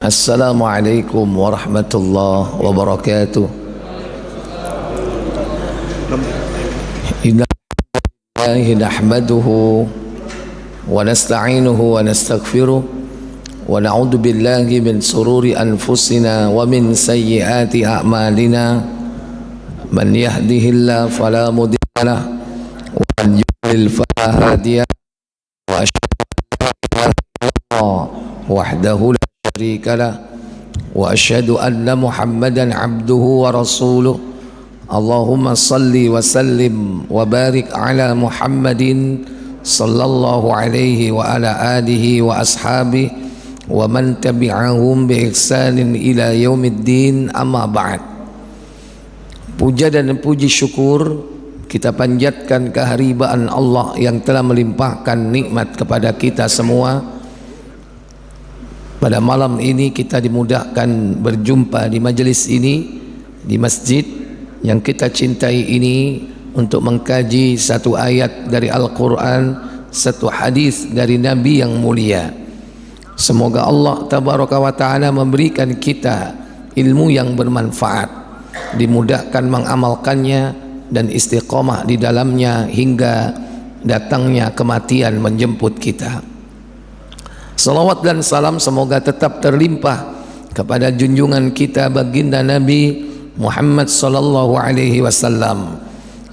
Assalamualaikum warahmatullahi wabarakatuh. Inna lillahi nahmaduhu wa nasta'inuhu wa nastaghfiruh wa na'udzu billahi min sururi anfusina wa min sayyiati a'malina. Man yahdihillahu fala mudilla lahu wa man yudlil fala hadiya lahu wa asyhadu an la ilaha illallah wahdahu la syarika lahu wa asyhadu anna Muhammadan abduhu wa rasuluh. Allahumma salli wa sallim wa barik ala Muhammadin sallallahu alaihi wa ala alihi wa ashabihi wa man tabi'ahum bi ihsanin ila yaumiddin, amma ba'd. Puja dan puji syukur kita panjatkan keharibaan Allah yang telah melimpahkan nikmat kepada kita semua. Pada malam ini kita dimudahkan berjumpa di majelis ini, di masjid yang kita cintai ini, untuk mengkaji satu ayat dari Al-Quran, satu hadis dari Nabi yang mulia. Semoga Allah Tabaraka wa Ta'ala memberikan kita ilmu yang bermanfaat, dimudahkan mengamalkannya dan istiqomah di dalamnya hingga datangnya kematian menjemput kita. Salawat dan salam semoga tetap terlimpah kepada junjungan kita baginda Nabi Muhammad sallallahu alaihi wasallam.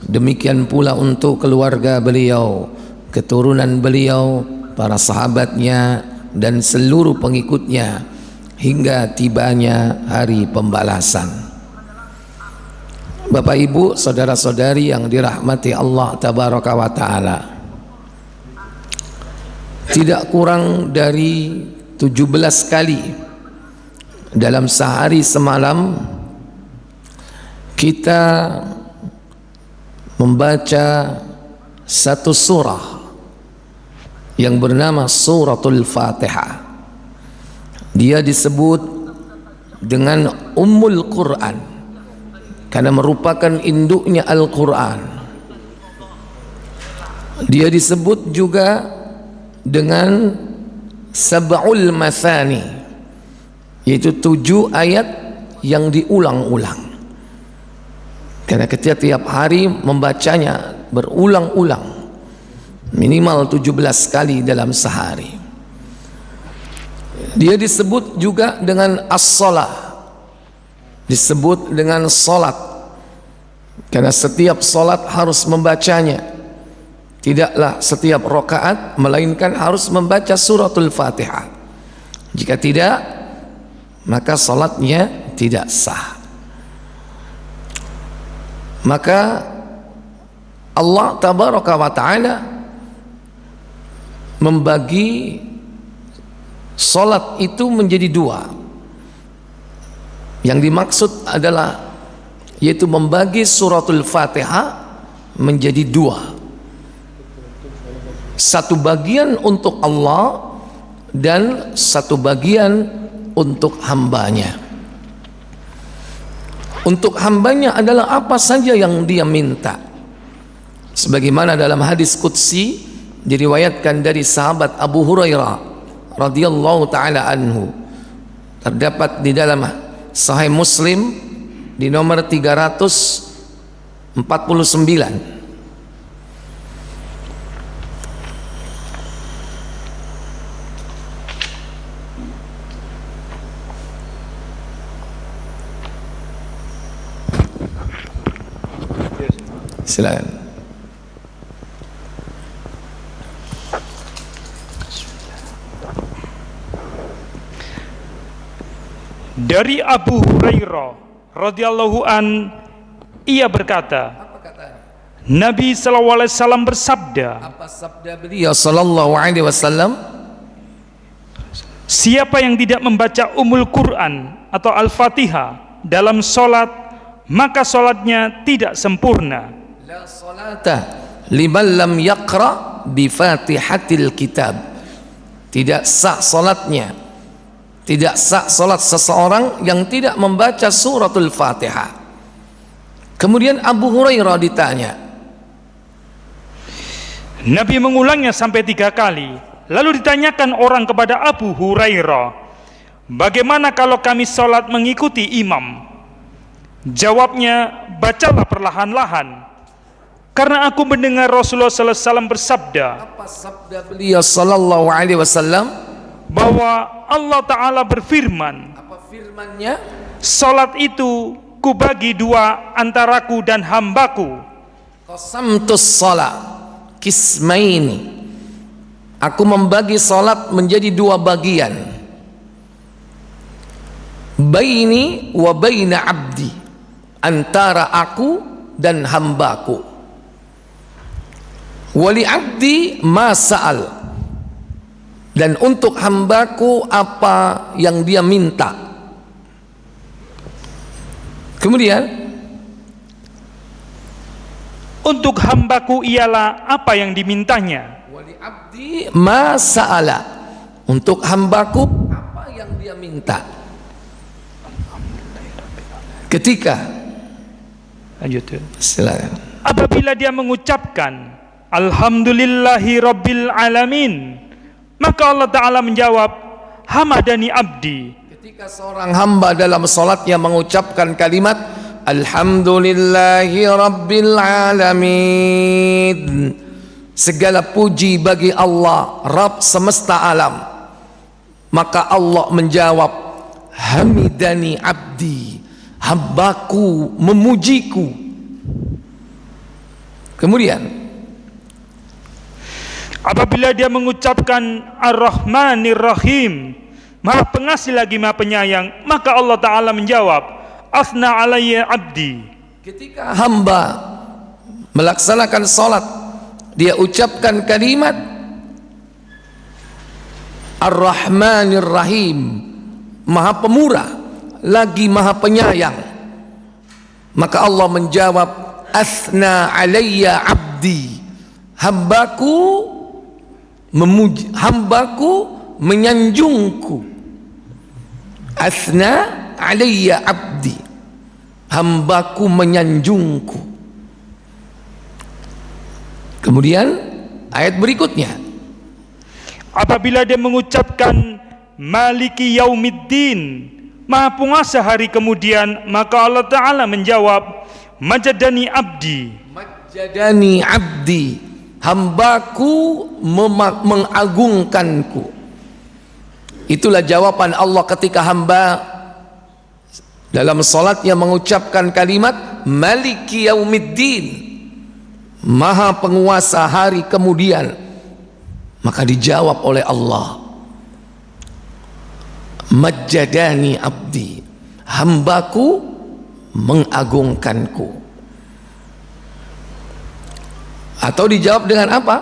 Demikian pula untuk keluarga beliau, keturunan beliau, para sahabatnya dan seluruh pengikutnya hingga tibanya hari pembalasan. Bapak Ibu, saudara-saudari yang dirahmati Allah Tabaraka wa Ta'ala, tidak kurang dari 17 kali dalam sehari semalam kita membaca satu surah yang bernama Suratul Fatihah. Dia disebut dengan Ummul Quran karena merupakan induknya Al-Quran. Dia disebut juga dengan Sab'ul Mathani, yaitu 7 ayat yang diulang-ulang, karena tiap hari membacanya berulang-ulang, minimal 17 kali dalam sehari. Dia disebut juga dengan As-Salah, disebut dengan salat, karena setiap salat harus membacanya. Tidaklah setiap rakaat melainkan harus membaca suratul Fatihah. Jika tidak, maka salatnya tidak sah. Maka Allah Tabaraka wa Ta'ala membagi salat itu menjadi 2. Yang dimaksud adalah yaitu membagi suratul Fatihah menjadi 2. Satu bagian untuk Allah dan satu bagian untuk hambanya. Untuk hambanya adalah apa saja yang dia minta, sebagaimana dalam hadis qudsi diriwayatkan dari sahabat Abu Hurairah radhiyallahu taala anhu, terdapat di dalam Sahih Muslim di nomor 349. Silakan. Dari Abu Hurairah radhiyallahu an, ia berkata, Nabi sallallahu alaihi wasallam bersabda. Apa sabda beliau sallallahu alaihi wasallam? Siapa yang tidak membaca Ummul Quran atau Al-Fatihah dalam solat, maka solatnya tidak sempurna. La salata liman lam yaqra bi Fatihatil Kitab. Tidak sah salatnya, tidak sah salat seseorang yang tidak membaca suratul Fatihah. Kemudian Abu Hurairah ditanya. Nabi mengulangnya sampai 3 kali. Lalu ditanyakan orang kepada Abu Hurairah, bagaimana kalau kami sholat mengikuti imam? Jawabnya, bacalah perlahan-lahan, karena aku mendengar Rasulullah sallallahu alaihi wasallam bersabda. Apa sabda beliau sallallahu alaihi wasallam? Bahwa Allah Ta'ala berfirman, Apa firman-Nya? salat itu kubagi dua antaraku dan hambaku. Qasamtus shalah qismaini. Aku membagi salat menjadi dua bagian. Baini wa baina abdi. Antara aku dan hambaku. Wali abdi ma sa'al. Dan untuk hambaku apa yang dia minta. Kemudian untuk hambaku ialah apa yang dimintanya. wali abdi ma sa'ala. Untuk hambaku apa yang dia minta. Ketika Lanjut. silakan. Apabila dia mengucapkan Alhamdulillahi Rabbil Alamin, maka Allah Ta'ala menjawab, hamadani abdi. Ketika seorang hamba dalam salatnya mengucapkan kalimat Alhamdulillahi Rabbil Alamin, segala puji bagi Allah Rabb semesta alam, maka Allah menjawab, hamidani abdi, hambaku memujiku. Kemudian apabila dia mengucapkan Ar-Rahmanir Rahim, Maha Pengasih lagi Maha Penyayang, maka Allah Ta'ala menjawab, Asna alayya abdi. ketika hamba melaksanakan salat, dia ucapkan kalimat Ar-Rahmanir Rahim, Maha Pemurah lagi Maha Penyayang, maka Allah menjawab, Asna alayya abdi, hambaku memuji, hambaku menyanjungku. Asna alayya abdi, hambaku menyanjungku. Kemudian ayat berikutnya, apabila dia mengucapkan Maliki Yaumiddin, Maha Penguasa hari kemudian, maka Allah Ta'ala menjawab, Majadani abdi. Majadani abdi, hambaku mengagungkanku. Itulah jawaban Allah ketika hamba dalam salatnya mengucapkan kalimat Maliki Yaumiddin, Maha Penguasa hari kemudian, maka dijawab oleh Allah, Majadani abdi, hambaku mengagungkanku. Atau dijawab dengan apa?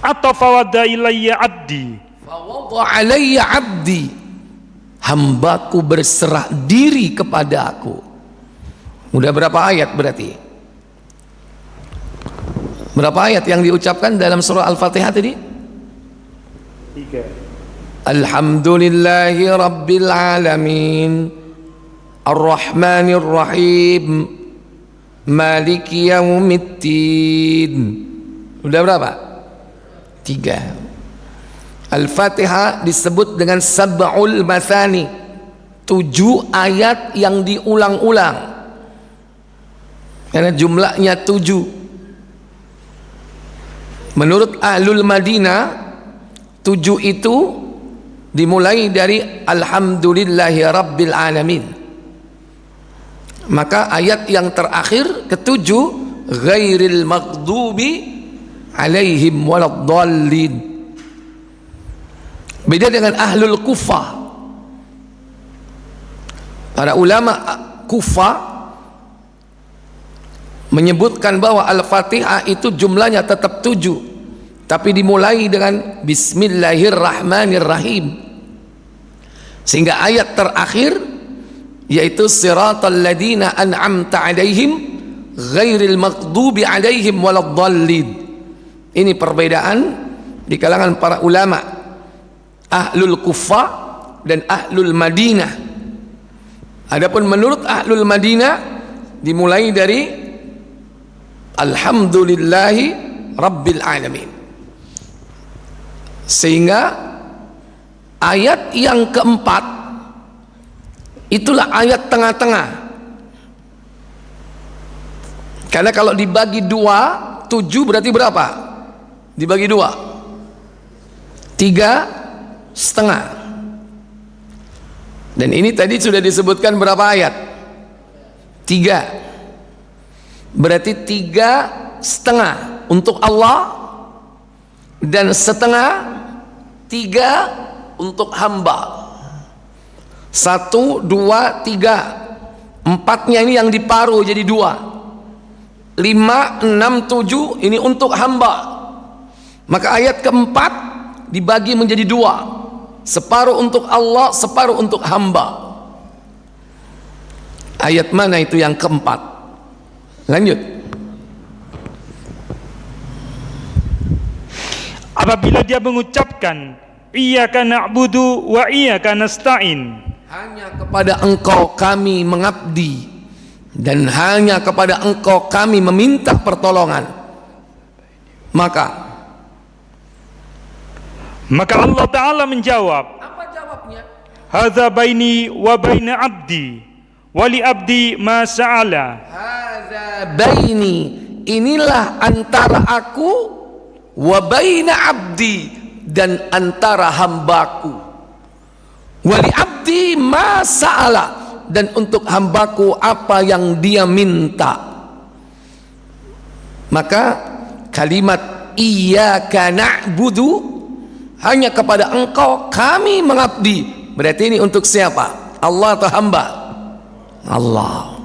Atau fawadda ilayya abdi, Fawadha alayya abdi, hambaku berserah diri kepada aku. Udah berapa ayat berarti? Berapa ayat yang diucapkan dalam surah Al-Fatihah tadi? 3. Alhamdulillahi Rabbil Alamin, Ar-Rahmanir Rahim, Maliki Yaumiddin. Udah berapa? 3. Al-Fatihah disebut dengan Sab'ul Mathani, 7 ayat yang diulang-ulang, karena jumlahnya 7. Menurut Ahlul Madinah, 7 itu dimulai dari Alhamdulillahi Rabbil Alamin. Maka ayat yang terakhir ke-7, Ghairil maghdubi alaihim waladdallin. Beda dengan Ahlul Kufah. Para ulama Kufah menyebutkan bahwa Al-Fatihah itu jumlahnya tetap 7, tapi dimulai dengan Bismillahirrahmanirrahim, sehingga ayat terakhir yaitu siratal ladzina an'amta alaihim ghairil maghdubi alaihim waladdallin. Ini perbedaan di kalangan para ulama Ahlul Kufah dan Ahlul Madinah. Adapun menurut Ahlul Madinah dimulai dari Alhamdulillahi Rabbil Alamin, sehingga ayat yang keempat itulah ayat tengah-tengah. Karena kalau dibagi 2, 7 berarti berapa? Dibagi 2, 3,5. Dan ini tadi sudah disebutkan berapa ayat? 3. Berarti 3,5 untuk Allah dan setengah 3 untuk hamba. 1, 2, 3, 4-nya ini yang diparuh jadi 2, 5, 6, 7 ini untuk hamba. Maka ayat keempat dibagi menjadi 2, separuh untuk Allah, separuh untuk hamba. Ayat mana itu yang keempat? Lanjut. Apabila dia mengucapkan iyyaka na'budu wa iyyaka nasta'in, hanya kepada Engkau kami mengabdi dan hanya kepada Engkau kami meminta pertolongan, maka Allah Ta'ala menjawab, apa jawabnya? hadza baini wa baina abdi wali abdi ma sa'ala. Hadza baini, inilah antara aku, wa baina abdi, dan antara hambaku, wali abdi ma sa'ala, dan untuk hambaku apa yang dia minta. Maka kalimat iyyaka na'budu, hanya kepada Engkau kami mengabdi, berarti ini untuk siapa? Allah atau hamba? Allah.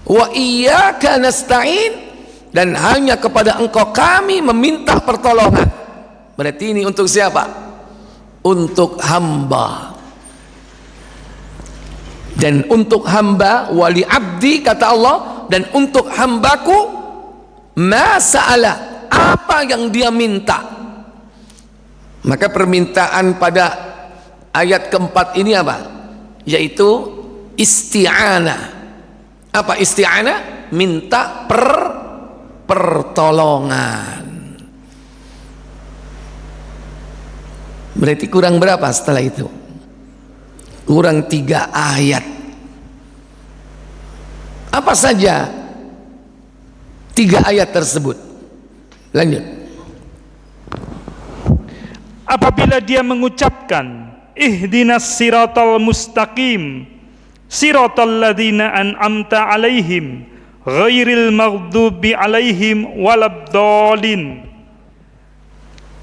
Wa iyyaka nasta'in, dan hanya kepada Engkau kami meminta pertolongan, berarti ini untuk siapa? Untuk hamba. Dan untuk hamba, wali abdi kata Allah, dan untuk hambaku ma sa'ala, apa yang dia minta. Maka permintaan pada ayat keempat ini apa? Yaitu isti'anah. Apa isti'anah? Minta pertolongan. Berarti kurang berapa setelah itu? Kurang 3 ayat. Apa saja 3 ayat tersebut? Lanjut. Apabila dia mengucapkan ihdinas siratal mustaqim siratal ladzina an'amta alaihim ghairil maghdubi alaihim waladdallin,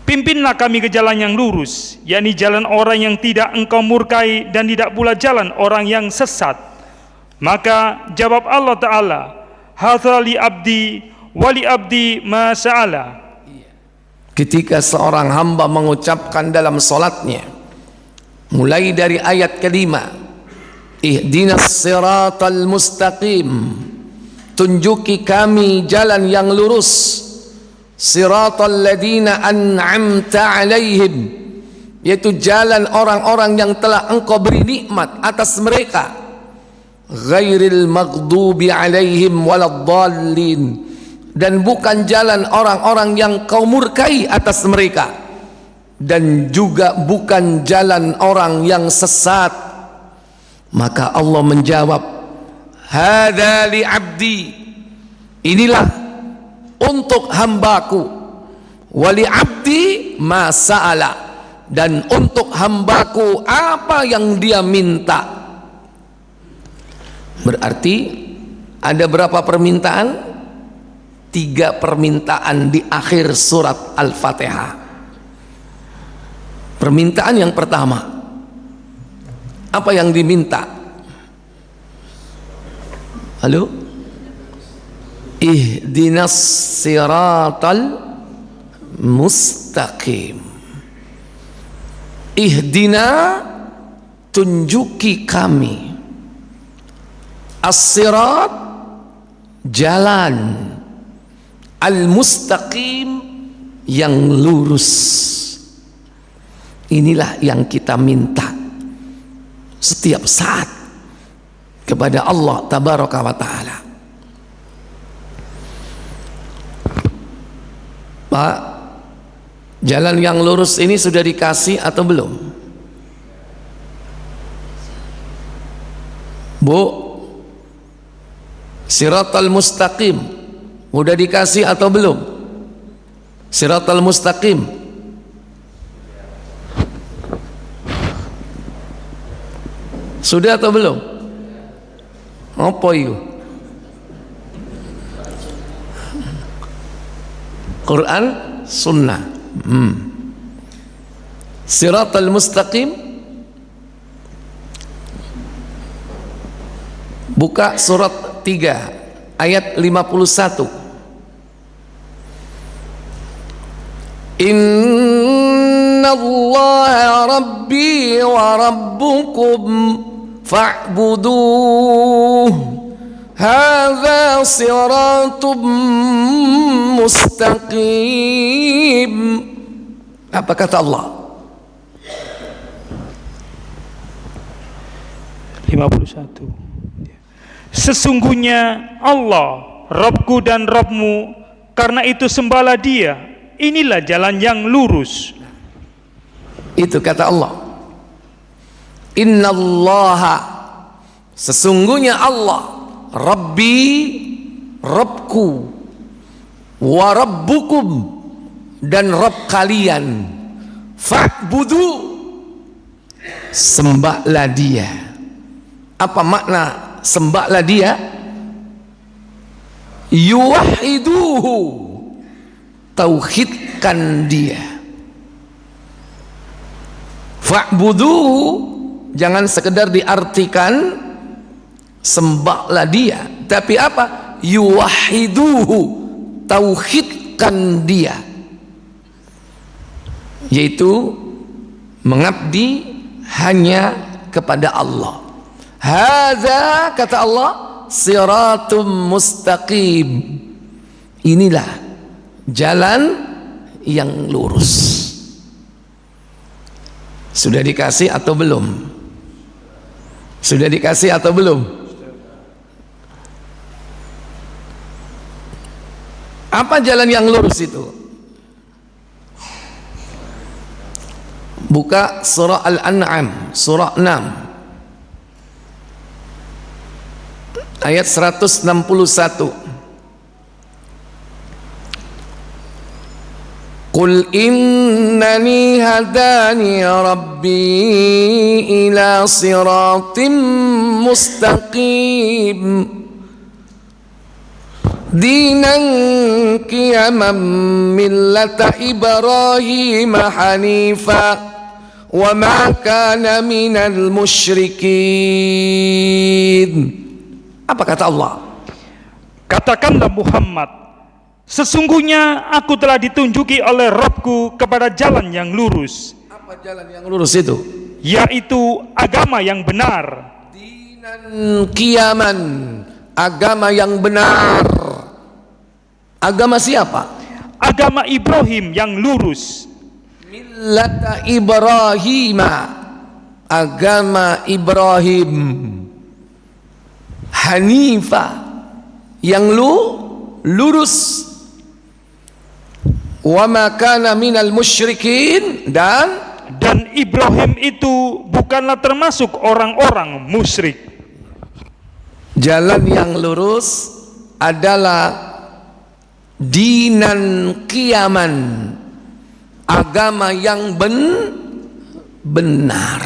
pimpinlah kami ke jalan yang lurus, yakni jalan orang yang tidak Engkau murkai dan tidak pula jalan orang yang sesat. Maka jawab Allah Ta'ala, hadza li abdi wali abdi ma sa'ala. Ketika seorang hamba mengucapkan dalam solatnya, mulai dari ayat kelima, ihdinas siratal mustaqim, tunjuki kami jalan yang lurus, siratal ladina an'amta alaihim, yaitu jalan orang-orang yang telah Engkau beri nikmat atas mereka, ghairil maghdubi alaihim waladdallin, dan bukan jalan orang-orang yang Kau murkai atas mereka, dan juga bukan jalan orang yang sesat. Maka Allah menjawab, hadza li abdi, inilah untuk hambaku, wali abdi ma sa'ala, dan untuk hambaku apa yang dia minta. Berarti ada berapa permintaan? 3 permintaan di akhir surat Al-Fatihah. Permintaan yang pertama, apa yang diminta? Halo? Ihdinas siratal mustaqim. Ihdina, tunjuki kami. As-sirat, jalan. Al-mustaqim, yang lurus. Inilah yang kita minta setiap saat kepada Allah Tabaraka wa Ta'ala. Pak, jalan yang lurus ini sudah dikasih atau belum? Bu, Siratal Mustaqim udah dikasih atau belum? Siratal Mustaqim sudah atau belum? Apa itu? Quran, Sunnah. Siratal Mustaqim, buka surat 3 ayat 51. Innallaha rabbi wa rabbukum fa'buduh hadza siratum mustaqim. Apa kata Allah? 51. Sesungguhnya Allah Rabbku dan Rabbmu, karena itu sembahlah Dia, inilah jalan yang lurus. Itu kata Allah. Innallaha, sesungguhnya Allah, Rabbi, Rabbku, wa Rabbukum, dan Rabb kalian, fa'budu, sembahlah Dia. Apa makna sembahlah Dia? Yuwahiduhu, tauhidkan Dia. Fa'buduhu, jangan sekedar diartikan sembahlah Dia, tapi apa? Yuwahiduhu, tauhidkan Dia, yaitu mengabdi hanya kepada Allah. Hadza, kata Allah, siratum mustaqim, inilah jalan yang lurus. Sudah dikasih atau belum? Sudah dikasih atau belum? Apa jalan yang lurus itu? Buka surah Al-An'am, surah 6 ayat 161. Qul innani hadani rabbi ila siratim mustaqim dinan qiyaman millata Ibrahim hanifa wa ma kana minal musyrikin. Apa kata Allah? Katakanlah Muhammad, sesungguhnya aku telah ditunjuki oleh Rabbku kepada jalan yang lurus. Apa jalan yang lurus itu? Yaitu agama yang benar. Dinan qiyaman, agama yang benar. Agama siapa? Agama Ibrahim yang lurus. Millata Ibrahim, agama Ibrahim. Hanifa, yang lurus. Wa ma kana minal musyrikin, dan Ibrahim itu bukanlah termasuk orang-orang musyrik. Jalan yang lurus adalah dinan qiyaman, agama yang benar.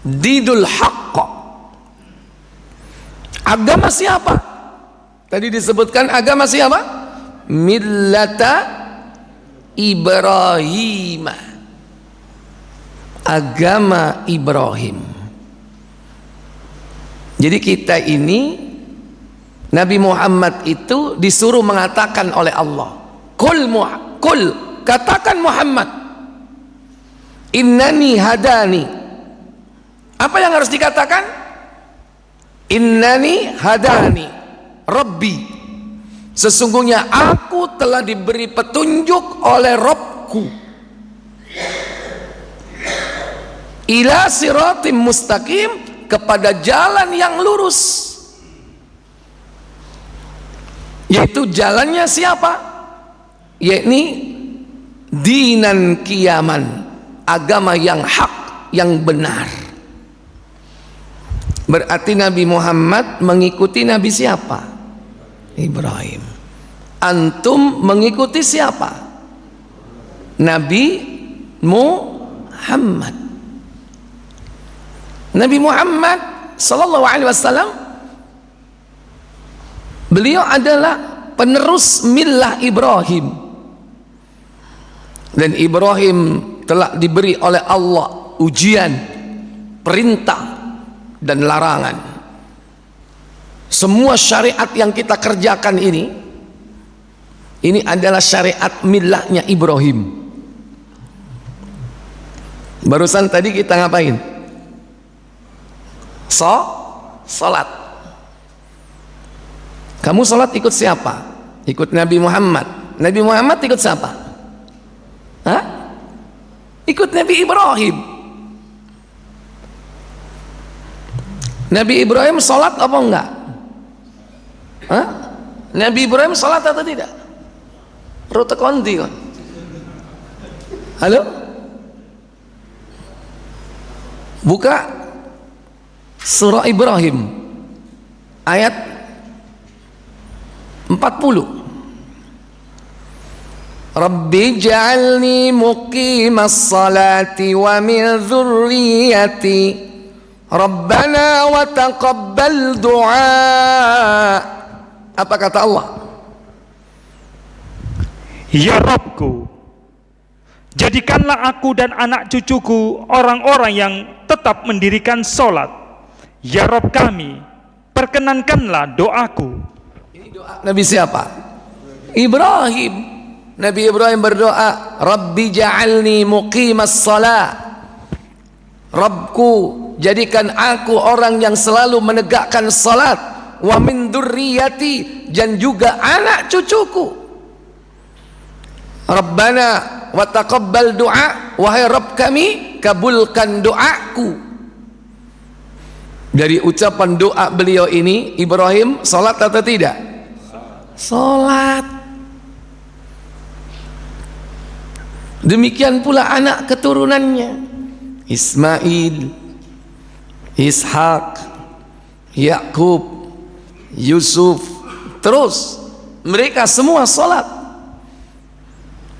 Didul haqq, agama siapa? Tadi disebutkan agama siapa? Millata Ibrahim, agama Ibrahim. Jadi kita ini, Nabi Muhammad itu disuruh mengatakan oleh Allah, Kul, katakan Muhammad, innani hadani. Apa yang harus dikatakan? Innani hadani Rabbi, sesungguhnya aku telah diberi petunjuk oleh Rabbku ila siratim mustaqim, kepada jalan yang lurus. Yaitu jalannya siapa? Yakni dinan qiyaman, agama yang hak, yang benar. Berarti Nabi Muhammad mengikuti Nabi siapa? Ibrahim. Antum mengikuti siapa? Nabi Muhammad. Nabi Muhammad sallallahu alaihi wasallam, beliau adalah penerus millah Ibrahim. Dan Ibrahim telah diberi oleh Allah ujian, perintah dan larangan. Semua syariat yang kita kerjakan ini adalah syariat millahnya Ibrahim. Barusan tadi kita ngapain? Salat. Kamu salat ikut siapa? Ikut Nabi Muhammad. Nabi Muhammad ikut siapa? Hah? Ikut Nabi Ibrahim. Nabi Ibrahim salat apa enggak? Hah? Nabi Ibrahim salat atau tidak? Rute konti kan? Halo? Buka surah Ibrahim ayat 40. Rabbi ja'alni muqimas salati wa min dzurriyyati Rabbana wa taqabbal du'a. Apa kata Allah? Ya Rabbku, jadikanlah aku dan anak cucuku orang-orang yang tetap mendirikan sholat. Ya Rabb kami, perkenankanlah doaku. Ini doa Nabi siapa? Ibrahim. Nabi Ibrahim berdoa, Rabbi ja'alni muqimas salat. Rabbku, jadikan aku orang yang selalu menegakkan salat, wa min dzurriyyati, dan juga anak cucuku. Rabbana wa taqabbal du'a, wahai Rabb kami, kabulkan doaku. Dari ucapan doa beliau ini, Ibrahim salat atau tidak? Salat. Demikian pula anak keturunannya, Ismail, Ishak, Yakub, Yusuf, terus mereka semua salat,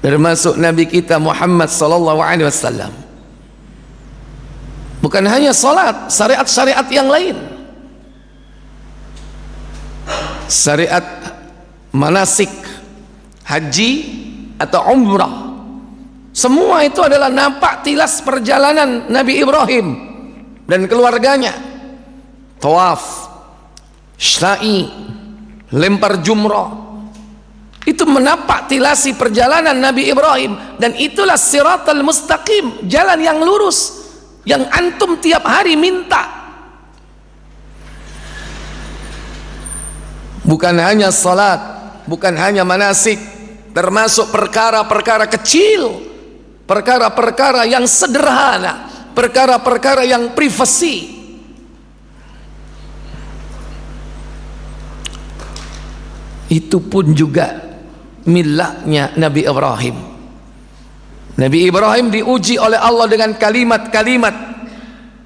termasuk Nabi kita Muhammad sallallahu alaihi wasallam. Bukan hanya salat, syariat-syariat yang lain, syariat manasik haji atau umrah, semua itu adalah nampak tilas perjalanan Nabi Ibrahim dan keluarganya. Tawaf, syai, lempar jumrah, itu menampak tilasi perjalanan Nabi Ibrahim. Dan itulah siratal mustaqim, jalan yang lurus yang antum tiap hari minta. Bukan hanya salat, bukan hanya manasik, termasuk perkara-perkara kecil, perkara-perkara yang sederhana, perkara-perkara yang privasi. Itu pun juga millahnya Nabi Ibrahim. Nabi Ibrahim diuji oleh Allah dengan kalimat-kalimat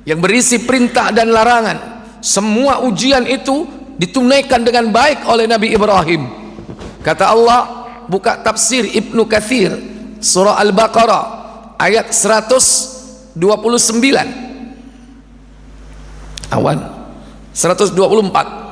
yang berisi perintah dan larangan. Semua ujian itu ditunaikan dengan baik oleh Nabi Ibrahim. Kata Allah, buka tafsir Ibnu Katsir, surah Al-Baqarah ayat 129. Awan 124.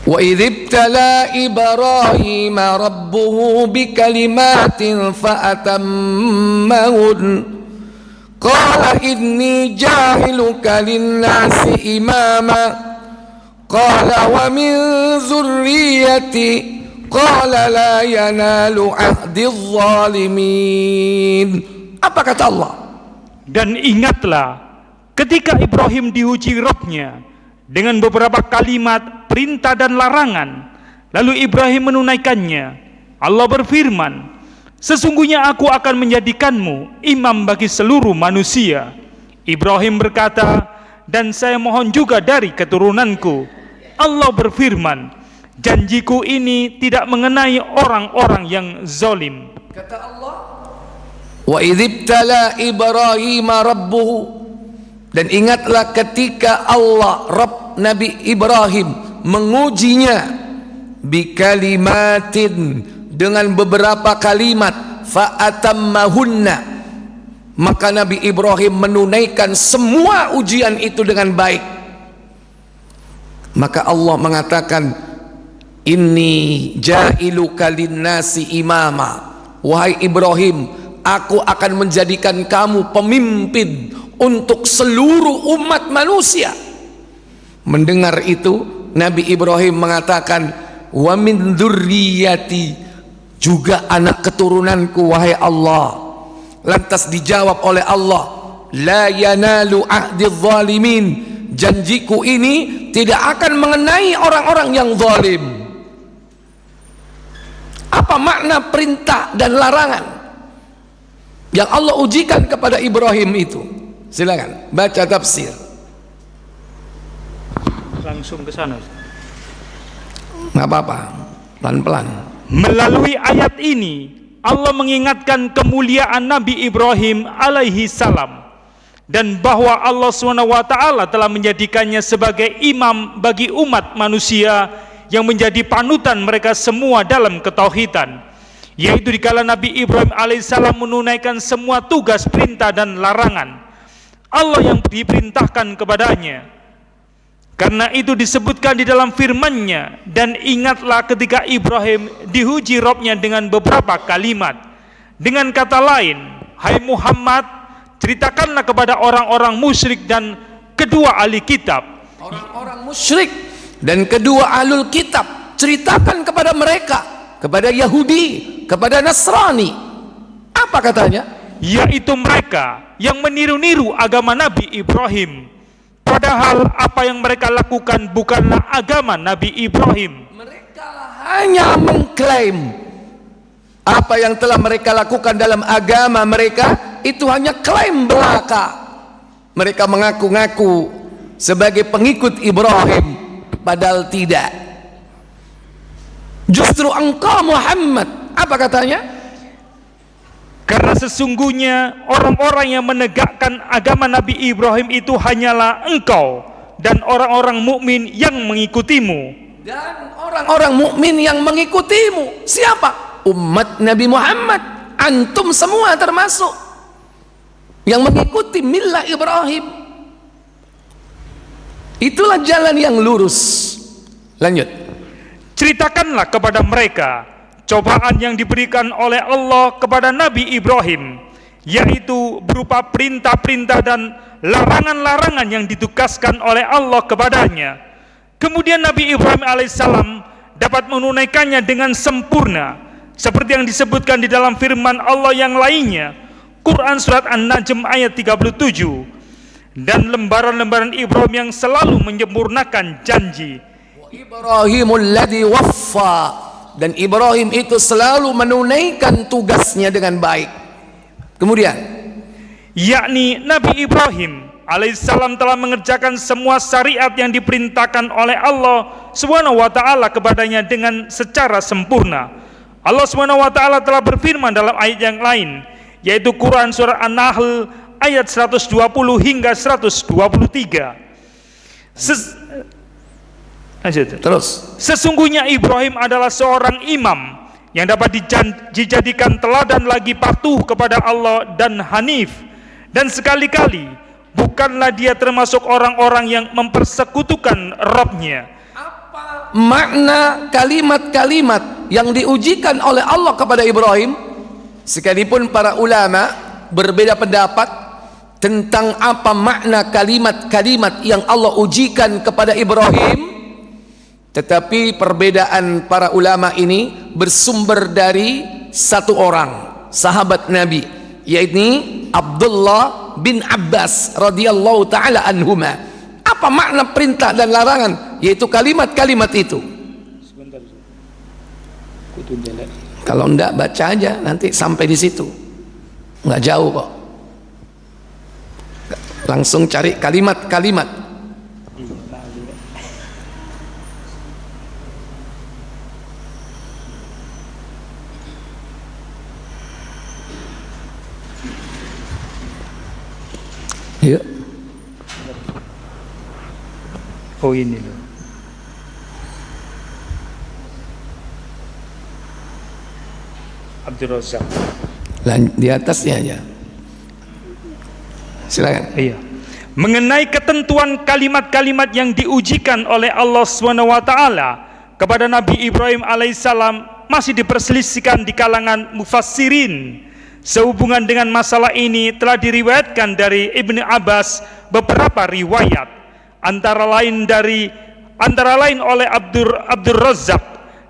Wa idh ibtala Ibrahim rabbuhu bikalimatin fa'atammahun qala inni ja'iluka lin-nasi imama qala wa min dzurriyyati qala la yanalu ahdiz zalimin. Apa kata Allah? Dan ingatlah ketika Ibrahim diuji Rabb-Nya dengan beberapa kalimat perintah dan larangan, lalu Ibrahim menunaikannya. Allah berfirman, sesungguhnya aku akan menjadikanmu imam bagi seluruh manusia. Ibrahim berkata, dan saya mohon juga dari keturunanku. Allah berfirman, janjiku ini tidak mengenai orang-orang yang zalim. Kata Allah, Wa idzibtala Ibrahim rabbuhu, dan ingatlah ketika Allah Rabb Nabi Ibrahim mengujinya bikalimatin, dengan beberapa kalimat, fa'atammahunna, maka Nabi Ibrahim menunaikan semua ujian itu dengan baik. Maka Allah mengatakan, inni ja'iluka linnasi imama, wahai Ibrahim, aku akan menjadikan kamu pemimpin untuk seluruh umat manusia. Mendengar itu, Nabi Ibrahim mengatakan, wa min dzurriyyati, juga anak keturunanku wahai Allah. Lantas dijawab oleh Allah, la yanalu ahdidz zalimin, janjiku ini tidak akan mengenai orang-orang yang zalim. Apa makna perintah dan larangan yang Allah ujikan kepada Ibrahim itu? Silakan baca tafsir. Langsung ke sana. Nggak apa-apa, pelan-pelan. Melalui ayat ini Allah mengingatkan kemuliaan Nabi Ibrahim alaihi salam, dan bahwa Allah SWT telah menjadikannya sebagai imam bagi umat manusia yang menjadi panutan mereka semua dalam ketauhidan, yaitu dikala Nabi Ibrahim alaihissalam menunaikan semua tugas perintah dan larangan Allah yang diperintahkan kepadanya. Karena itu disebutkan di dalam firman-Nya, dan ingatlah ketika Ibrahim diuji Rabb-Nya dengan beberapa kalimat. Dengan kata lain, hai Muhammad, ceritakanlah kepada orang-orang musyrik dan kedua ahli kitab. Orang-orang musyrik dan kedua ahlul kitab, ceritakan kepada mereka, kepada Yahudi, kepada Nasrani. Apa katanya? Yaitu mereka yang meniru-niru agama Nabi Ibrahim, padahal apa yang mereka lakukan bukanlah agama Nabi Ibrahim. Mereka hanya mengklaim apa yang telah mereka lakukan dalam agama mereka, itu hanya klaim belaka. Mereka mengaku-ngaku sebagai pengikut Ibrahim, padahal tidak. Justru engkau Muhammad, apa katanya? Karena sesungguhnya orang-orang yang menegakkan agama Nabi Ibrahim itu hanyalah engkau dan orang-orang mukmin yang mengikutimu. Dan orang-orang mukmin yang mengikutimu siapa? Umat Nabi Muhammad. Antum semua termasuk yang mengikuti millah Ibrahim. Itulah jalan yang lurus. Lanjut. Ceritakanlah kepada mereka cobaan yang diberikan oleh Allah kepada Nabi Ibrahim, yaitu berupa perintah-perintah dan larangan-larangan yang ditugaskan oleh Allah kepadanya. Kemudian Nabi Ibrahim alaihissalam dapat menunaikannya dengan sempurna, seperti yang disebutkan di dalam firman Allah yang lainnya, Quran Surat An-Najm ayat 37. Dan lembaran-lembaran Ibrahim yang selalu menyempurnakan janji. Ibrahimul ladzi waffa, dan Ibrahim itu selalu menunaikan tugasnya dengan baik. Kemudian, yakni Nabi Ibrahim alaihissalam telah mengerjakan semua syariat yang diperintahkan oleh Allah Subhanahu wa taala kepadanya dengan secara sempurna. Allah Subhanahu wa taala telah berfirman dalam ayat yang lain, yaitu Quran surah An-Nahl ayat 120 hingga 123. Terus, sesungguhnya Ibrahim adalah seorang imam yang dapat dijadikan teladan lagi patuh kepada Allah dan hanif, dan sekali-kali bukanlah dia termasuk orang-orang yang mempersekutukan Rabb-Nya. Apa makna kalimat-kalimat yang diujikan oleh Allah kepada Ibrahim? Sekalipun para ulama berbeda pendapat tentang apa makna kalimat-kalimat yang Allah ujikan kepada Ibrahim, tetapi perbedaan para ulama ini bersumber dari satu orang sahabat Nabi, yaitu Abdullah bin Abbas radhiyallahu taala anhuma. Apa makna perintah dan larangan, yaitu kalimat-kalimat itu? Kalau enggak baca aja, nanti sampai di situ, nggak jauh kok. Langsung cari kalimat-kalimat. Yuk. Oh ini loh. Abdul Razak. Di atasnya aja. Silakan. Iya. Mengenai ketentuan kalimat-kalimat yang diujikan oleh Allah SWT kepada Nabi Ibrahim alaihissalam masih diperselisihkan di kalangan mufassirin. Sehubungan dengan masalah ini telah diriwayatkan dari Ibnu Abbas beberapa riwayat, antara lain oleh Abdur Razzaq,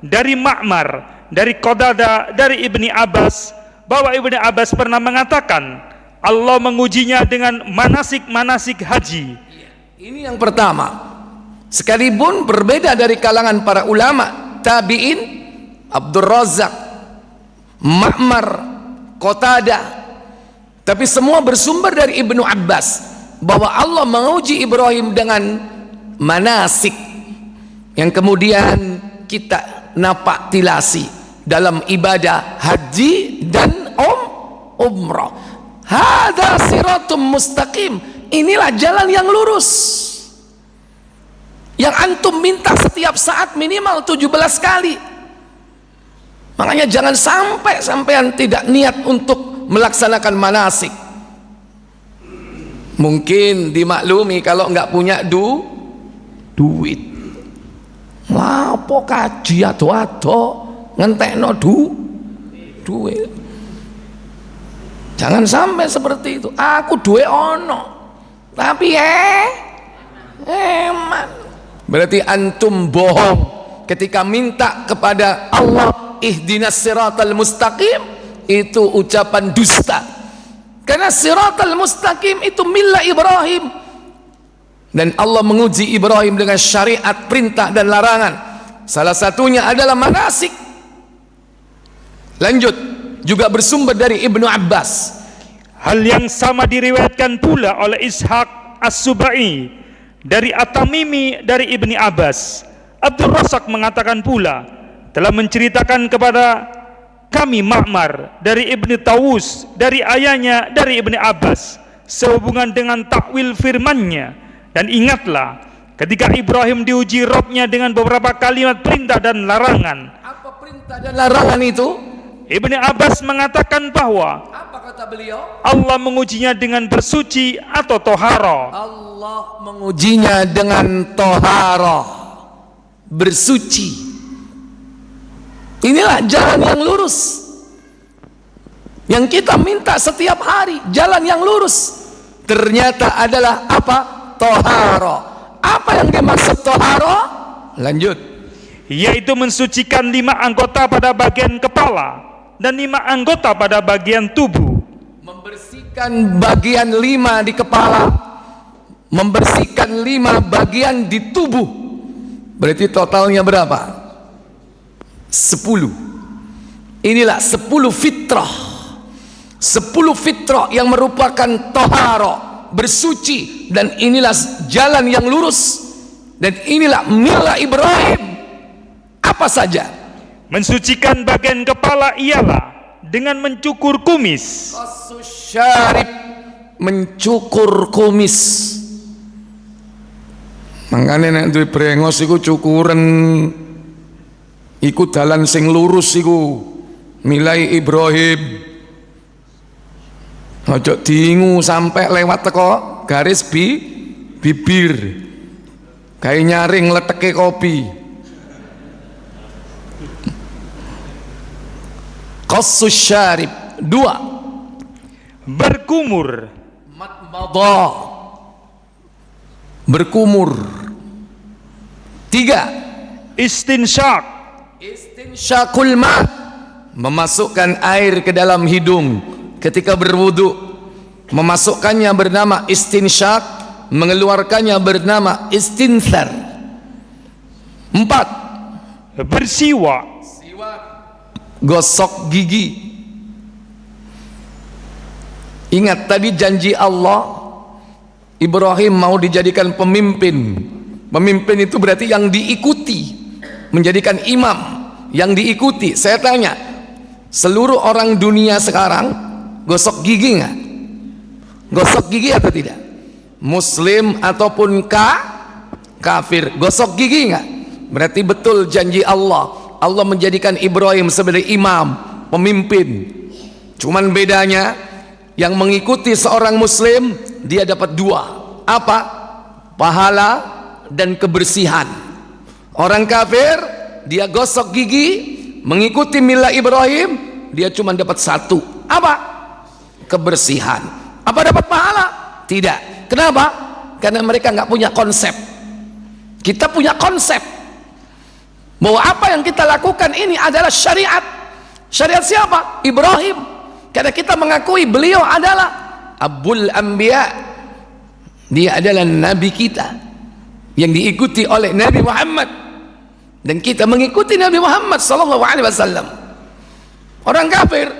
dari Ma'mar, dari Qadada, dari Ibnu Abbas, bahwa Ibnu Abbas pernah mengatakan Allah mengujinya dengan manasik-manasik haji. Ini yang pertama. Sekalipun berbeda dari kalangan para ulama, tabi'in, Abdur Razzaq, Ma'mar, Qatadah, tapi semua bersumber dari Ibnu Abbas bahwa Allah menguji Ibrahim dengan manasik yang kemudian kita napak tilasi dalam ibadah haji dan umrah. Hadza siratum mustaqim. Inilah jalan yang lurus yang antum minta setiap saat minimal 17 kali. Makanya jangan sampai sampean tidak niat untuk melaksanakan manasik. Mungkin dimaklumi kalau nggak punya duit. Lapo kaji ado-ado ngentekno duit. Jangan sampai seperti itu. Aku duwe ono, tapi eman. Berarti antum bohong ketika minta kepada Allah ihdinas siratal mustaqim, itu ucapan dusta. Karena siratal mustaqim itu milah Ibrahim, dan Allah menguji Ibrahim dengan syariat, perintah dan larangan. Salah satunya adalah manasik. Lanjut, juga bersumber dari Ibnu Abbas. Hal yang sama diriwayatkan pula oleh Ishaq As-Subai dari At-Tamimi dari Ibni Abbas. Abdul Razak mengatakan pula telah menceritakan kepada kami Ma'mar dari Ibni Tawus dari ayahnya dari Ibni Abbas sehubungan dengan takwil firman-Nya. Dan ingatlah ketika Ibrahim diuji Rabb-Nya dengan beberapa kalimat perintah dan larangan. Apa perintah dan larangan itu? Ibni Abbas mengatakan bahwa Apa kata beliau? Allah mengujinya dengan bersuci atau toharo. Allah mengujinya dengan toharo, bersuci. Inilah jalan yang lurus yang kita minta setiap hari. Jalan yang lurus ternyata adalah apa? Toharo. Apa yang dimaksud toharo? Lanjut. Yaitu mensucikan 5 anggota pada bagian kepala dan 5 anggota pada bagian tubuh. Membersihkan bagian 5 di kepala, membersihkan 5 bagian di tubuh. Berarti totalnya berapa? 10. Inilah 10 fitrah. 10 fitrah yang merupakan toharo, bersuci, dan inilah jalan yang lurus, dan inilah milah Ibrahim. Apa saja? Mensucikan bagian kepala ialah dengan mencukur kumis. Qasus syarib, mencukur kumis. Makanya nek duwe brengos iku cukuren, iku dalan sing lurus iku milai Ibrahim. Ojo dingu sampai lewat teko garis bibir kayak nyaring leteke kopi. Qasus syarib. 2. Berkumur. Matmadah, berkumur. 3. Istinsyak. Istinsyakul ma', memasukkan air ke dalam hidung ketika berwudu. Memasukkannya bernama istinsyak, mengeluarkannya bernama istinsar. 4. Bersiwak. Gosok gigi. Ingat tadi janji Allah, Ibrahim mau dijadikan pemimpin. Pemimpin itu berarti yang diikuti, menjadikan imam yang diikuti. Saya tanya, seluruh orang dunia sekarang gosok gigi nggak? Gosok gigi atau tidak? Muslim ataupun kafir. Gosok gigi nggak? Berarti betul janji Allah. Allah menjadikan Ibrahim sebagai imam, pemimpin. Cuman bedanya, yang mengikuti seorang Muslim dia dapat dua. Apa? Pahala dan kebersihan. Orang kafir dia gosok gigi, mengikuti milah Ibrahim, dia cuma dapat satu. Apa? Kebersihan. Apa dapat pahala? Tidak. Kenapa? Karena mereka nggak punya konsep. Kita punya konsep bahwa apa yang kita lakukan ini adalah syariat. Syariat siapa? Ibrahim. Karena kita mengakui beliau adalah Abul Anbiya. Dia adalah nabi kita yang diikuti oleh Nabi Muhammad, dan kita mengikuti Nabi Muhammad SAW. Orang kafir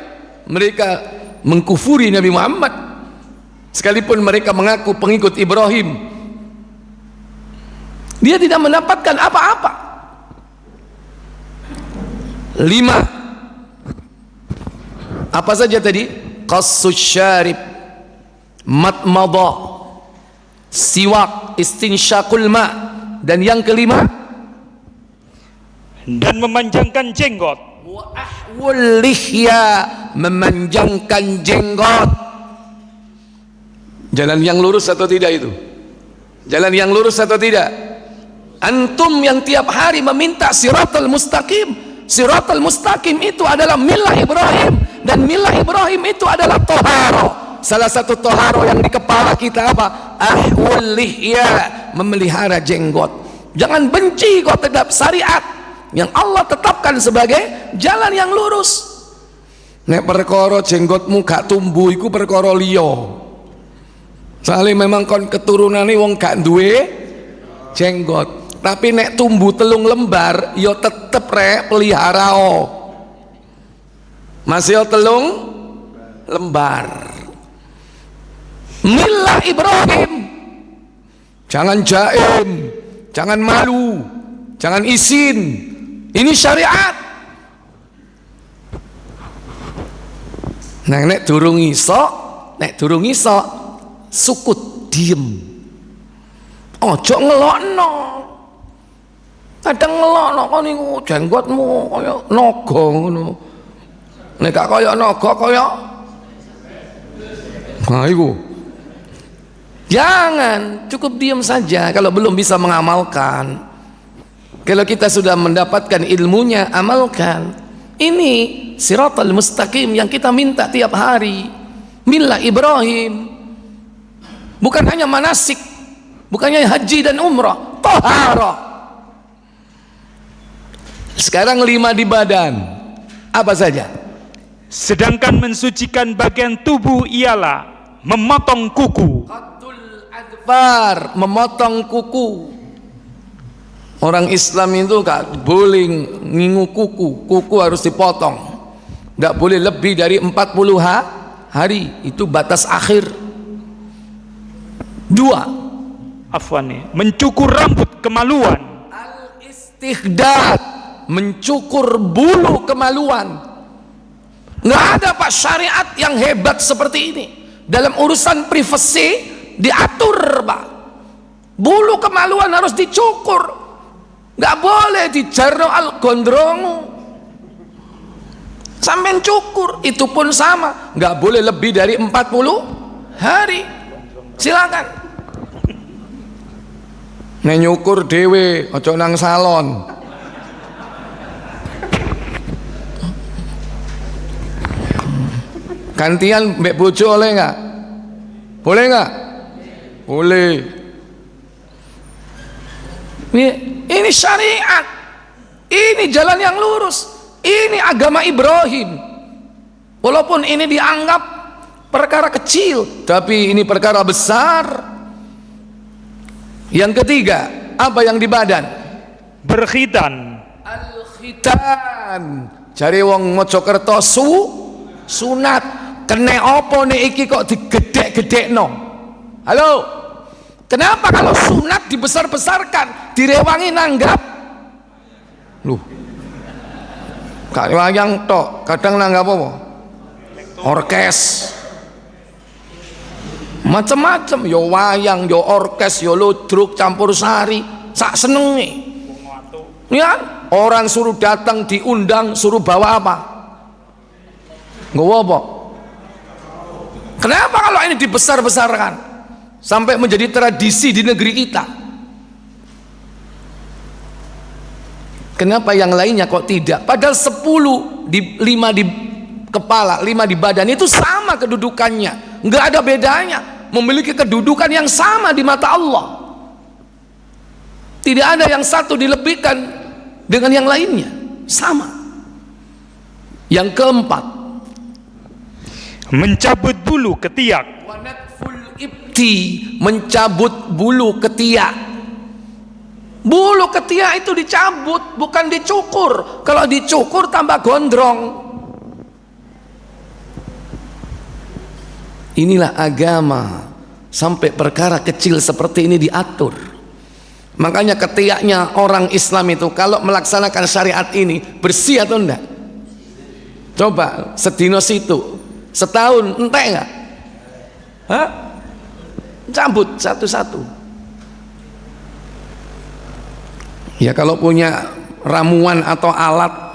mereka mengkufuri Nabi Muhammad, sekalipun mereka mengaku pengikut Ibrahim. Dia tidak mendapatkan apa-apa. 5. Apa saja tadi? Qassus syarib, matmadah, siwak, istinsyaqul ma, dan yang kelima, dan memanjangkan jenggot. wa ahwul lihya, memanjangkan jenggot. Jalan yang lurus atau tidak itu? Jalan yang lurus atau tidak? Antum yang tiap hari meminta siratal mustaqim. Siratal mustaqim itu adalah milah Ibrahim, dan milah Ibrahim itu adalah toharo. Salah satu toharo yang di kepala kita apa? Ahwul lihya, memelihara jenggot. Jangan benci kau terhadap syariat yang Allah tetapkan sebagai jalan yang lurus. Nek perkara jenggotmu gak tumbuh iku perkara liya. Soalnya memang kon keturunane wong gak duwe jenggot. Tapi nek tumbuh 3 lembar yo tetep rek pelihara masih yo 3 lembar. Milah Ibrahim, jangan jaim, jangan malu, jangan isin. Ini syariat. Nah, nek durung iso sukut, diem. Ojo ngelokno. Kadang ngelokno kon niku jenggotmu kaya naga ngono. Nek gak kaya naga kaya iku. Jangan, cukup diam saja kalau belum bisa mengamalkan. Kalau kita sudah mendapatkan ilmunya, amalkan. Ini siratal mustaqim yang kita minta tiap hari. Milah Ibrahim. Bukan hanya manasik, bukannya haji dan umrah, taharah. Sekarang 5 di badan. Apa saja? Sedangkan mensucikan bagian tubuh ialah memotong kuku. Qatul adfar, memotong kuku. Orang Islam itu gak boleh ngingu kuku. Kuku harus dipotong. Gak boleh lebih dari 40 hari. Itu batas akhir. 2. Afwan nih, mencukur rambut kemaluan. Al-istihdad, mencukur bulu kemaluan. Nggak ada pak syariat yang hebat seperti ini. Dalam urusan privasi diatur pak. Bulu kemaluan harus dicukur. Nggak boleh dijarno al-gondrongu. Sampai cukur, itu pun sama. Nggak boleh lebih dari 40 hari. Silakan. Nek nyukur dewe, ojo nang salon. Gantian mbek bojo oleh nggak? Boleh nggak? Boleh. Ini syariat. Ini jalan yang lurus. Ini agama Ibrahim. Walaupun ini dianggap perkara kecil, tapi ini perkara besar. Yang ketiga, apa yang di badan? Berkhitan. Al-khitan. Cari wong Mojokerto sunat. Kene opo nih iki kok digedek-gedekno? Halo? Kenapa kalau sunat dibesar-besarkan, direwangi nanggap? Loh. Gak wayang tok, kadang nanggap apa? Orkes. Macam-macam, yo wayang, yo orkes, yo ludruk, campur sari, sak senenge. Ya, orang suruh datang diundang, suruh bawa apa? Nggawa apa? Kenapa kalau ini dibesar-besarkan sampai menjadi tradisi di negeri kita? Kenapa yang lainnya kok tidak? Padahal 10 5 di kepala, 5 di badan itu sama kedudukannya, nggak ada bedanya, memiliki kedudukan yang sama di mata Allah. Tidak ada yang satu dilebihkan dengan yang lainnya, sama. Yang keempat, mencabut bulu ketiak. wanatful ibti, mencabut bulu ketiak. Bulu ketiak itu dicabut, bukan dicukur. Kalau dicukur tambah gondrong. Inilah agama, sampai perkara kecil seperti ini diatur. Makanya ketiaknya orang Islam itu kalau melaksanakan syariat ini bersih atau enggak? Coba sedino situ, setahun entek enggak? Hah? Cabut satu-satu. Ya kalau punya ramuan atau alat